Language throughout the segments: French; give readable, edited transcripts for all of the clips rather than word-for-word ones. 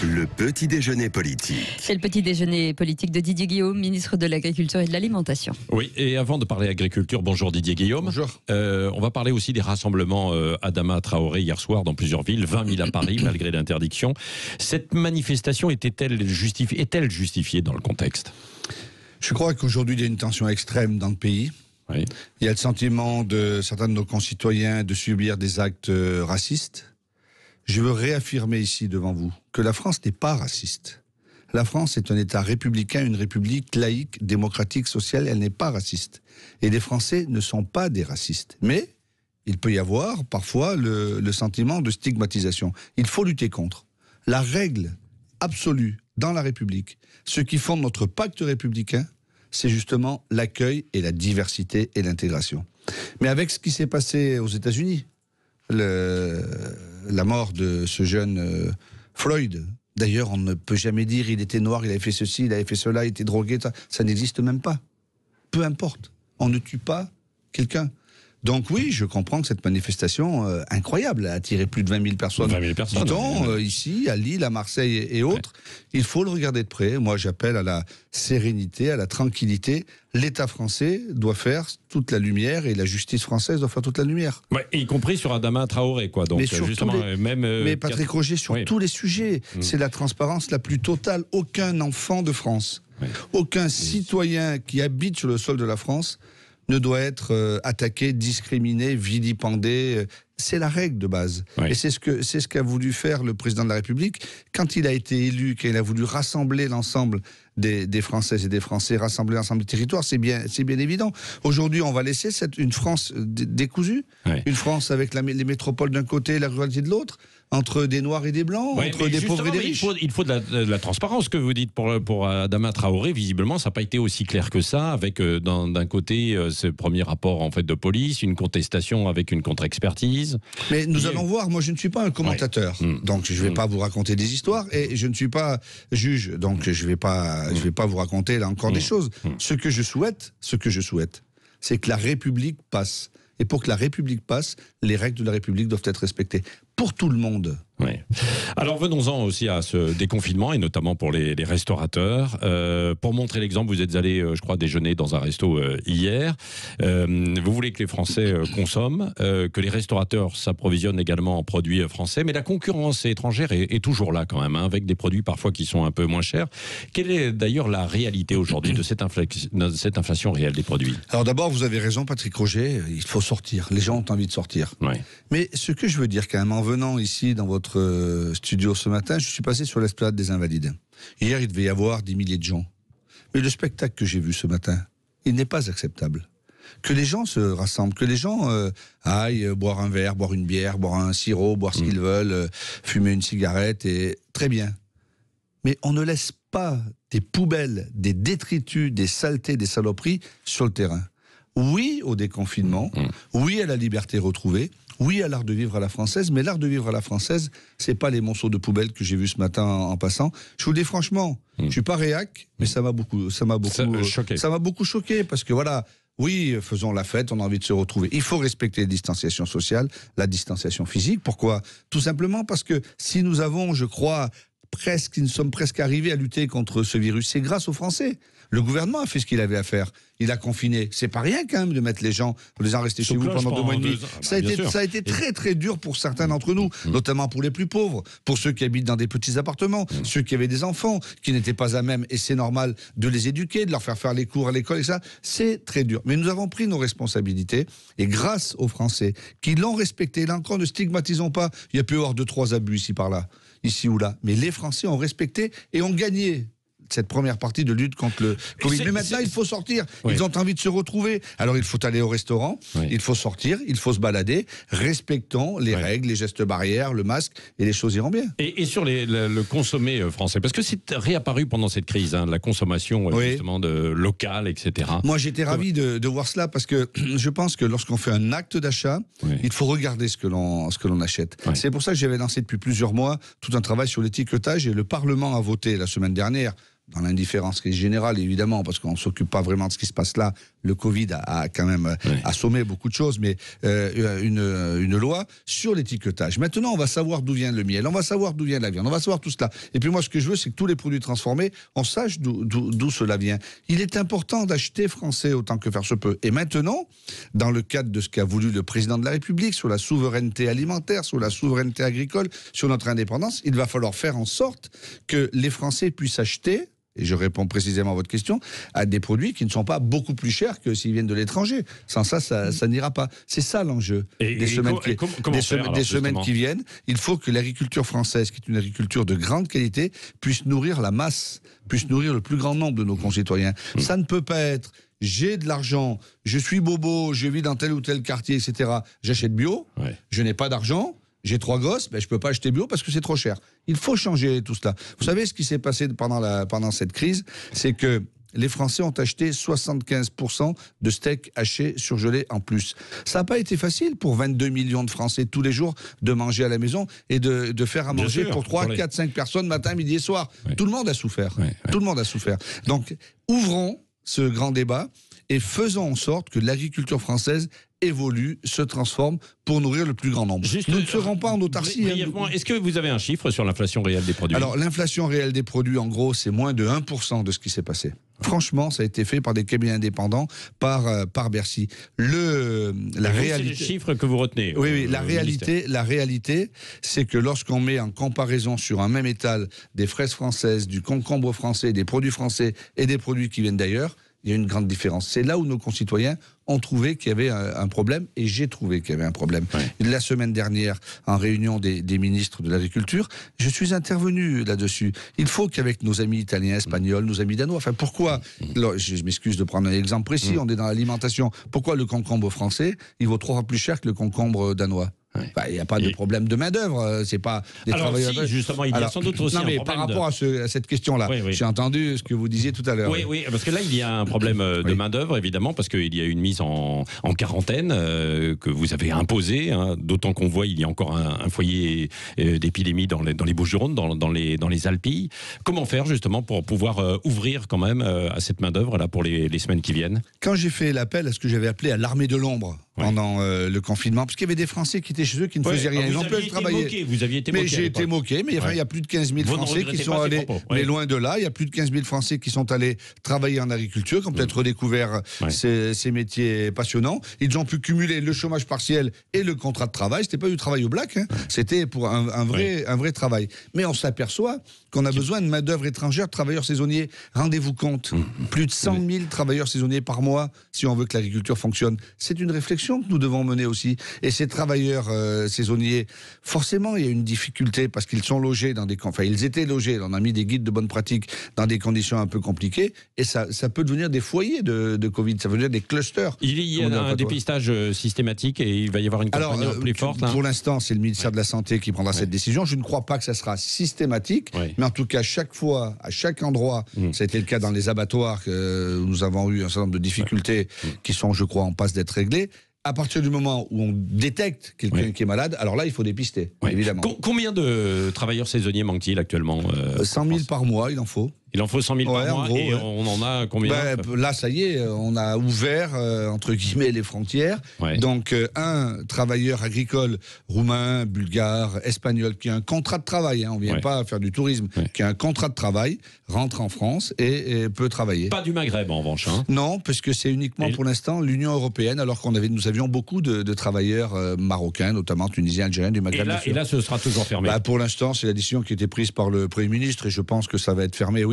Le petit déjeuner politique. C'est le petit déjeuner politique de Didier Guillaume, ministre de l'Agriculture et de l'Alimentation. Oui, et avant de parler agriculture, bonjour Didier Guillaume. Bonjour. On va parler aussi des rassemblements Adama Traoré hier soir dans plusieurs villes, 20 000 à Paris malgré l'interdiction. Cette manifestation est-elle justifiée dans le contexte ? Je crois qu'aujourd'hui, il y a une tension extrême dans le pays. Oui. Il y a le sentiment de certains de nos concitoyens de subir des actes racistes. Je veux réaffirmer ici devant vous que la France n'est pas raciste. La France est un État républicain, une république laïque, démocratique, sociale. Elle n'est pas raciste. Et les Français ne sont pas des racistes. Mais il peut y avoir parfois le sentiment de stigmatisation. Il faut lutter contre. La règle absolue dans la République, ce qui fonde notre pacte républicain, c'est justement l'accueil et la diversité et l'intégration. Mais avec ce qui s'est passé aux États-Unis, la mort de ce jeune Floyd, d'ailleurs on ne peut jamais dire il était noir, il avait fait ceci, il avait fait cela, il était drogué, ça n'existe même pas. Peu importe, on ne tue pas quelqu'un. Donc oui, je comprends que cette manifestation incroyable a attiré plus de 20 000 personnes. 20 000 personnes. Dit-on, ici, à Lille, à Marseille et autres. Ouais. Il faut le regarder de près. Moi, j'appelle à la sérénité, à la tranquillité. L'État français doit faire toute la lumière et la justice française doit faire toute la lumière. Ouais, y compris sur Adama Traoré, quoi. Donc, mais sur justement, mais Patrick Roger, sur tous les sujets, c'est la transparence la plus totale. Aucun enfant de France, aucun citoyen qui habite sur le sol de la France ne doit être attaqué, discriminé, vilipendé. C'est la règle de base. Oui. Et c'est ce qu'a voulu faire le président de la République quand il a été élu, quand il a voulu rassembler l'ensemble des Françaises et des Français, rassembler l'ensemble des territoires. C'est bien évident. Aujourd'hui, on va laisser une France décousue, une France avec les métropoles d'un côté et la ruralité de l'autre, entre des Noirs et des Blancs, entre des pauvres et des riches. Il faut de la transparence, que vous dites pour Adama Traoré. Visiblement, ça n'a pas été aussi clair que ça, avec d'un côté ce premier rapport en fait de police, une contestation avec une contre-expertise. Mais nous allons voir. Moi, je ne suis pas un commentateur, donc je ne vais pas vous raconter des histoires, et je ne suis pas juge, donc je ne vais pas vous raconter là encore des choses. Ce que je souhaite, c'est que la République passe. Et pour que la République passe, les règles de la République doivent être respectées pour tout le monde. Oui. Alors venons-en aussi à ce déconfinement et notamment pour les restaurateurs. Pour montrer l'exemple, vous êtes allé, je crois, déjeuner dans un resto hier. Vous voulez que les Français consomment, que les restaurateurs s'approvisionnent également en produits français, mais la concurrence étrangère est toujours là quand même, avec des produits parfois qui sont un peu moins chers. Quelle est d'ailleurs la réalité aujourd'hui de cette inflation réelle des produits ? Alors d'abord, vous avez raison, Patrick Roger, il faut sortir. Les gens ont envie de sortir. Ouais. Mais ce que je veux dire quand même, en venant ici dans votre studio ce matin, je suis passé sur l'esplanade des Invalides. Hier, il devait y avoir des milliers de gens. Mais le spectacle que j'ai vu ce matin, il n'est pas acceptable. Que les gens se rassemblent, que les gens aillent boire un verre, boire une bière, boire un sirop, boire ce qu'ils veulent, fumer une cigarette, et très bien. Mais on ne laisse pas des poubelles, des détritus, des saletés, des saloperies sur le terrain. Oui au déconfinement, oui à la liberté retrouvée, oui à l'art de vivre à la française, mais l'art de vivre à la française, c'est pas les monceaux de poubelle que j'ai vus ce matin en passant. Je vous le dis franchement, je suis pas réac, mais ça m'a beaucoup choqué parce que voilà, oui, faisons la fête, on a envie de se retrouver. Il faut respecter la distanciation sociale, la distanciation physique. Pourquoi ? Tout simplement parce que si nous avons, je crois, nous sommes presque arrivés à lutter contre ce virus, c'est grâce aux Français. Le gouvernement a fait ce qu'il avait à faire. Il a confiné. C'est pas rien quand même de mettre les gens, de les en rester chez vous pendant 2 mois et demi. Ça a été très très dur pour certains d'entre nous, notamment pour les plus pauvres, pour ceux qui habitent dans des petits appartements, ceux qui avaient des enfants, qui n'étaient pas à même, et c'est normal, de les éduquer, de leur faire les cours à l'école et ça. C'est très dur. Mais nous avons pris nos responsabilités et grâce aux Français qui l'ont respecté, là encore ne stigmatisons pas, il y a pu y avoir 2-3 abus ici par là, ici ou là. Mais les Français ont respecté et ont gagné cette première partie de lutte contre le Covid. Mais maintenant, il faut sortir. Ils ont envie de se retrouver. Alors, il faut aller au restaurant, il faut sortir, il faut se balader. Respectons les règles, les gestes barrières, le masque, et les choses iront bien. Et sur le consommé français, parce que c'est réapparu pendant cette crise, la consommation justement locale, etc. Moi, j'étais ravi de voir cela, parce que je pense que lorsqu'on fait un acte d'achat, il faut regarder ce que l'on achète. C'est pour ça que j'avais lancé depuis plusieurs mois tout un travail sur l'étiquetage, et le Parlement a voté la semaine dernière, dans l'indifférence qui est générale, évidemment, parce qu'on ne s'occupe pas vraiment de ce qui se passe là. Le Covid a quand même assommé beaucoup de choses, mais une loi sur l'étiquetage. Maintenant, on va savoir d'où vient le miel, on va savoir d'où vient la viande, on va savoir tout cela. Et puis moi, ce que je veux, c'est que tous les produits transformés, on sache d'où cela vient. Il est important d'acheter français autant que faire se peut. Et maintenant, dans le cadre de ce qu'a voulu le président de la République, sur la souveraineté alimentaire, sur la souveraineté agricole, sur notre indépendance, il va falloir faire en sorte que les Français puissent acheter, et je réponds précisément à votre question, à des produits qui ne sont pas beaucoup plus chers que s'ils viennent de l'étranger. Sans ça, ça n'ira pas. C'est ça l'enjeu des semaines qui viennent. Il faut que l'agriculture française, qui est une agriculture de grande qualité, puisse nourrir la masse, puisse nourrir le plus grand nombre de nos concitoyens. Ça ne peut pas être j'ai de l'argent, je suis bobo, je vis dans tel ou tel quartier, etc. J'achète bio, je n'ai pas d'argent. J'ai 3 gosses, je ne peux pas acheter bio parce que c'est trop cher. Il faut changer tout cela. Vous savez ce qui s'est passé pendant cette crise, c'est que les Français ont acheté 75% de steaks hachés surgelés en plus. Ça n'a pas été facile pour 22 millions de Français tous les jours de manger à la maison et de faire à manger pour 3, 4, 5 personnes matin, midi et soir. Tout le monde a souffert. Tout le monde a souffert. Donc, ouvrons ce grand débat et faisons en sorte que l'agriculture française évolue, se transforme pour nourrir le plus grand nombre. Nous ne serons pas en autarcie. Est-ce que vous avez un chiffre sur l'inflation réelle des produits ? Alors, l'inflation réelle des produits, en gros, c'est moins de 1% de ce qui s'est passé. Franchement, ça a été fait par des cabinets indépendants, par Bercy. La réalité, c'est les chiffres que vous retenez. Oui, la réalité, c'est que lorsqu'on met en comparaison sur un même étal des fraises françaises, du concombre français, des produits français et des produits qui viennent d'ailleurs, il y a une grande différence. C'est là où nos concitoyens ont trouvé qu'il y avait un problème, et j'ai trouvé qu'il y avait un problème. La semaine dernière, en réunion des ministres de l'Agriculture, je suis intervenu là-dessus. Il faut qu'avec nos amis italiens, espagnols, nos amis danois, enfin pourquoi, je m'excuse de prendre un exemple précis, on est dans l'alimentation, pourquoi le concombre français, il vaut 3 fois plus cher que le concombre danois ? Il n'y a pas de problème de main-d'œuvre, c'est pas des travailleurs. Si, justement, il y a sans doute aussi un problème. Par rapport à cette question-là, j'ai entendu ce que vous disiez tout à l'heure. Oui, parce que là, il y a un problème de main-d'œuvre, évidemment, parce qu'il y a une mise en quarantaine que vous avez imposée, d'autant qu'on voit il y a encore un foyer d'épidémie dans les Bouches-du-Rhône, dans les Alpilles. Comment faire, justement, pour pouvoir ouvrir quand même à cette main-d'œuvre là pour les semaines qui viennent ? Quand j'ai fait l'appel à ce que j'avais appelé à l'armée de l'ombre pendant le confinement, parce qu'il y avait des Français qui étaient chez eux qui ne faisaient rien. Ils ont pu travailler. Vous aviez été moqué. Mais j'ai été moqué, mais il y a plus de 15 000 Français qui sont allés, mais loin de là, il y a plus de 15 000 Français qui sont allés travailler en agriculture, qui ont peut-être redécouvert ces métiers passionnants. Ils ont pu cumuler le chômage partiel et le contrat de travail. C'était pas du travail au black, c'était pour un vrai travail. Mais on s'aperçoit qu'on a besoin de main-d'œuvre étrangère, de travailleurs saisonniers. Rendez-vous compte, plus de 100 000 travailleurs saisonniers par mois si on veut que l'agriculture fonctionne. C'est une réflexion que nous devons mener aussi. Et ces travailleurs saisonniers, forcément, il y a une difficulté parce qu'ils sont logés ils étaient logés, on a mis des guides de bonne pratique dans des conditions un peu compliquées, et ça peut devenir des foyers de Covid, ça veut dire des clusters. Il y a un dépistage systématique et il va y avoir une campagne plus forte. Pour l'instant, c'est le ministère de la Santé qui prendra cette décision. Je ne crois pas que ça sera systématique, mais en tout cas, chaque fois, à chaque endroit, ça a été le cas dans les abattoirs où nous avons eu un certain nombre de difficultés qui sont, je crois, en passe d'être réglées. À partir du moment où on détecte quelqu'un qui est malade, alors là, il faut dépister, évidemment. Combien de travailleurs saisonniers manque-t-il actuellement 100 000 par mois, il en faut. Il en faut 100 000 par mois, et on en a combien ? Là, ça y est, on a ouvert, entre guillemets, les frontières. Donc, un travailleur agricole roumain, bulgare, espagnol, qui a un contrat de travail, on ne vient pas faire du tourisme, qui a un contrat de travail, rentre en France et peut travailler. Pas du Maghreb, en revanche. Non, parce que c'est uniquement, pour l'instant, l'Union européenne, alors qu'on nous avions beaucoup de travailleurs marocains, notamment tunisiens, algériens, du Maghreb. Et là, ce sera toujours fermé. Pour l'instant, c'est la décision qui a été prise par le Premier ministre, et je pense que ça va être fermé,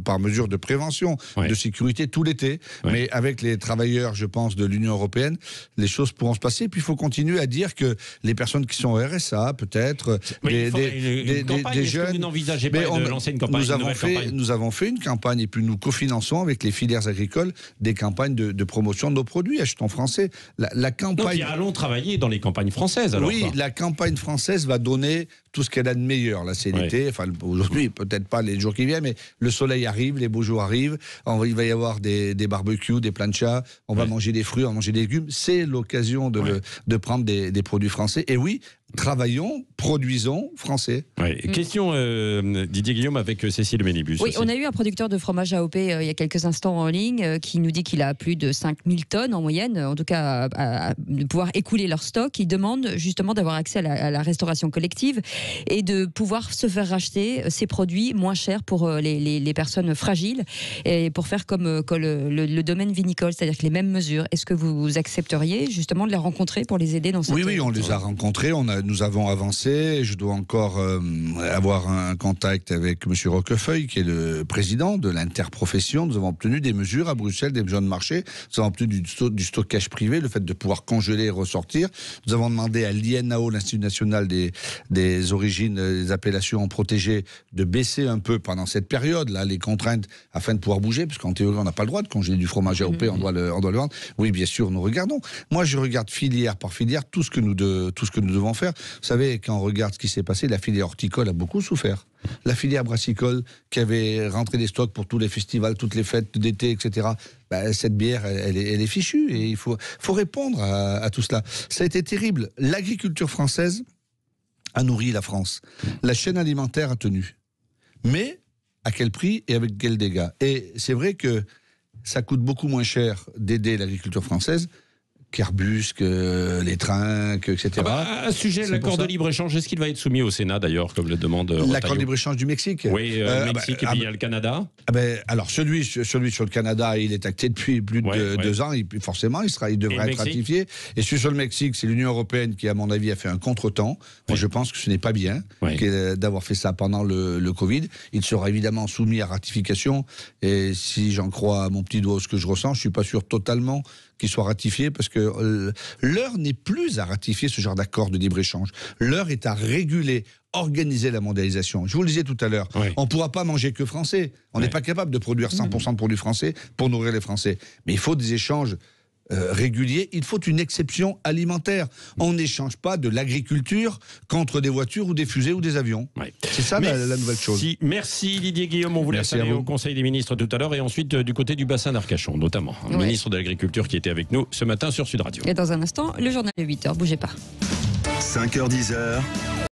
par mesure de prévention, de sécurité tout l'été. Mais avec les travailleurs, je pense, de l'Union européenne, les choses pourront se passer. Puis il faut continuer à dire que les personnes qui sont au RSA, peut-être, des jeunes... Vous n'envisagez pas de lancer une campagne, nous avons fait une campagne, et puis nous cofinançons avec les filières agricoles des campagnes de promotion de nos produits. Achetons français. La campagne... Donc, allons travailler dans les campagnes françaises, alors. Oui, la campagne française va donner tout ce qu'elle a de meilleur. Là, c'est l'été. Enfin, aujourd'hui, peut-être pas les jours qui viennent, mais le soleil arrive, les beaux jours arrivent. Il va y avoir des barbecues, des planchas. On va manger des fruits, on va manger des légumes. C'est l'occasion de prendre des produits français. Et oui, travaillons, produisons français. Question Didier Guillaume avec Cécile Ménibus. Oui, on a eu un producteur de fromage AOP il y a quelques instants en ligne qui nous dit qu'il a plus de 5000 tonnes en moyenne, en tout cas de pouvoir écouler leur stock. Il demande justement d'avoir accès à la restauration collective et de pouvoir se faire racheter ces produits moins chers pour les personnes fragiles et pour faire comme le domaine vinicole, c'est-à-dire que les mêmes mesures. Est-ce que vous accepteriez justement de les rencontrer pour les aider dans cette... Oui, on les a rencontrés, nous avons avancé. Je dois encore avoir un contact avec M. Roquefeuille, qui est le président de l'interprofession. Nous avons obtenu des mesures à Bruxelles, des mesures de marché. Nous avons obtenu du stockage privé, le fait de pouvoir congeler et ressortir. Nous avons demandé à l'INAO, l'Institut national des origines, des appellations protégées, de baisser un peu pendant cette période-là les contraintes afin de pouvoir bouger, parce qu'en théorie, on n'a pas le droit de congeler du fromage AOP, on doit le vendre. Oui, bien sûr, nous regardons. Moi, je regarde filière par filière tout ce que nous devons faire. Vous savez, quand on regarde ce qui s'est passé, la filière horticole a beaucoup souffert. La filière brassicole, qui avait rentré des stocks pour tous les festivals, toutes les fêtes d'été, etc., cette bière, elle est fichue. Et il faut répondre à tout cela. Ça a été terrible. L'agriculture française a nourri la France. La chaîne alimentaire a tenu. Mais à quel prix et avec quels dégâts? Et c'est vrai que ça coûte beaucoup moins cher d'aider l'agriculture française qu'Airbus, que les trains, etc. À ce sujet, l'accord de libre-échange, est-ce qu'il va être soumis au Sénat d'ailleurs, comme le demande l'accord de libre-échange du Mexique? Oui, le Mexique, et puis il y a le Canada. Alors, celui sur le Canada, il est acté depuis plus de 2 ans. Forcément, il devrait être ratifié. Et celui sur le Mexique, c'est l'Union européenne qui, à mon avis, a fait un contretemps. Moi, je pense que ce n'est pas bien d'avoir fait ça pendant le Covid. Il sera évidemment soumis à ratification. Et si j'en crois à mon petit doigt ce que je ressens, je ne suis pas sûr totalement qu'il soit ratifié, parce que l'heure n'est plus à ratifier ce genre d'accord de libre-échange. L'heure est à réguler, organiser la mondialisation. Je vous le disais tout à l'heure, on ne pourra pas manger que français. On n'est pas capable de produire 100% de produits français pour nourrir les Français. Mais il faut des échanges régulier, il faut une exception alimentaire. On n'échange pas de l'agriculture contre des voitures ou des fusées ou des avions. C'est ça la nouvelle chose. Merci Didier Guillaume, on vous laisse aller au Conseil des ministres tout à l'heure et ensuite du côté du bassin d'Arcachon notamment. Le ministre de l'Agriculture qui était avec nous ce matin sur Sud Radio. Et dans un instant, le journal de 8h, bougez pas. 5h-10h.